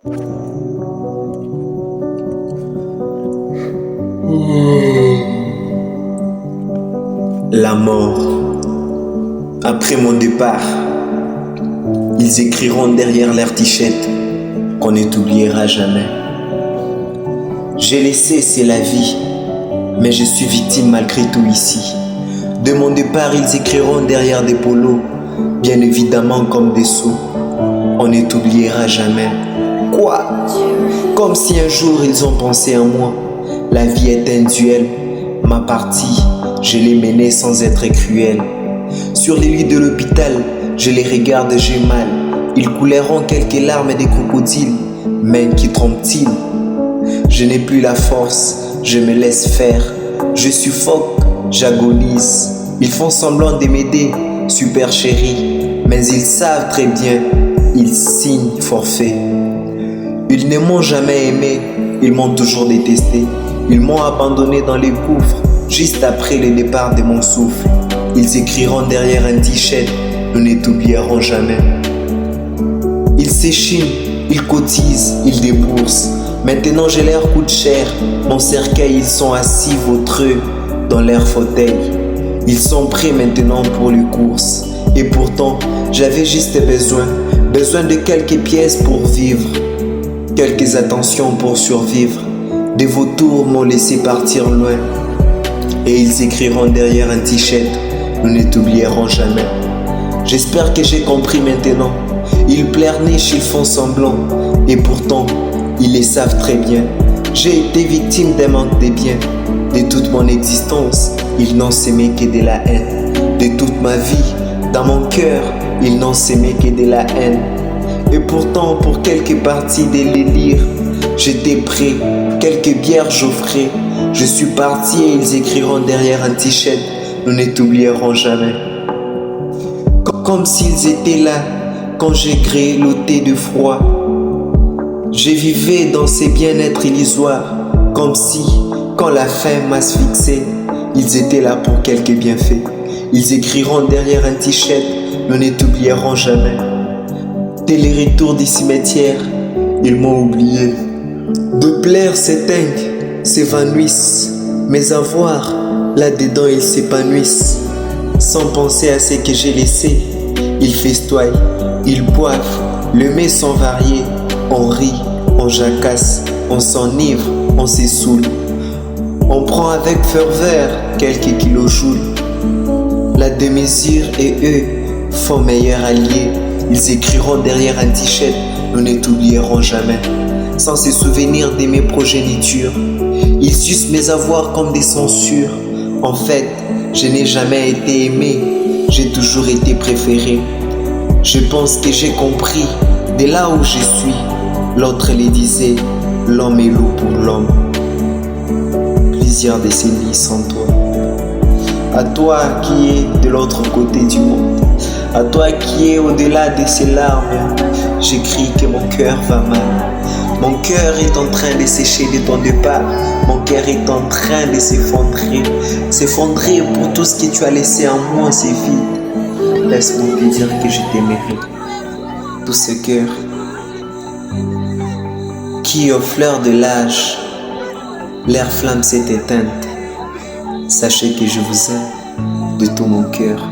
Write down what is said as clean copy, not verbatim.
La mort. Après mon départ, ils écriront derrière leur t-shirt qu'on ne t'oubliera jamais. J'ai laissé, c'est la vie, mais je suis victime malgré tout ici. De mon départ, ils écriront derrière des polos, bien évidemment comme des sous. On ne t'oubliera jamais. Quoi? Comme si un jour ils ont pensé à moi. La vie est un duel. Ma partie, je l'ai menée sans être cruel. Sur les lits de l'hôpital, je les regarde, j'ai mal. Ils couleront quelques larmes des crocodiles. Mais qui trompent-ils? Je n'ai plus la force, je me laisse faire. Je suffoque, j'agonise. Ils font semblant de m'aider, super chérie. Mais ils savent très bien, ils signent forfait. Ils ne m'ont jamais aimé, ils m'ont toujours détesté. Ils m'ont abandonné dans les gouffres, juste après le départ de mon souffle. Ils écriront derrière un t-shirt, nous ne t'oublierons jamais. Ils s'échinent, ils cotisent, ils déboursent. Maintenant je leur coûte cher, mon cercueil, ils sont assis vautreux dans leur fauteuil. Ils sont prêts maintenant pour les courses. Et pourtant, j'avais juste besoin de quelques pièces pour vivre, quelques attentions pour survivre. Des vautours m'ont laissé partir loin. Et ils écriront derrière un t-shirt, nous ne t'oublierons jamais. J'espère que j'ai compris maintenant. Ils pleurnichent, ils font semblant. Et pourtant, ils le savent très bien. J'ai été victime d'un manque de biens. De toute mon existence, ils n'ont semé que de la haine. De toute ma vie, dans mon cœur, ils n'ont semé que de la haine. Et pourtant, pour quelques parties de l'élire, j'étais prêt, quelques bières j'offrais. Je suis parti et ils écriront derrière un t-shirt, nous ne t'oublierons jamais. Comme s'ils étaient là, quand j'ai grelotté de froid. Je vivais dans ces bien-être illusoires, comme si, quand la faim m'asphyxiait, ils étaient là pour quelques bienfaits. Ils écriront derrière un t-shirt, nous ne t'oublierons jamais. Dès les retours du cimetière, ils m'ont oublié. De plaire s'éteignent, s'évanouissent. Mes avoirs, là-dedans ils s'épanouissent. Sans penser à ce que j'ai laissé, ils festoient, ils boivent, le mets sont variés. On rit, on jacasse, on s'enivre, on s'essoule. On prend avec ferveur quelques kilojoules. La demi-mesure et eux font meilleurs alliés. Ils écriront derrière un t-shirt, nous ne t'oublierons jamais. Sans se souvenir de mes progénitures, ils sucent mes avoirs comme des censures. En fait, je n'ai jamais été aimé, j'ai toujours été préféré. Je pense que j'ai compris, de là où je suis. L'autre les disait, l'homme est loup pour l'homme. Plusieurs décennies sans toi. À toi qui es de l'autre côté du monde, à toi qui es au-delà de ces larmes, j'écris que mon cœur va mal. Mon cœur est en train de sécher de ton départ. Mon cœur est en train de s'effondrer. S'effondrer pour tout ce que tu as laissé en moi, c'est vide. Laisse-moi te dire que je t'aimerai. Tout ce cœur qui, aux fleurs de l'âge, leur flamme s'est éteinte. Sachez que je vous aime de tout mon cœur.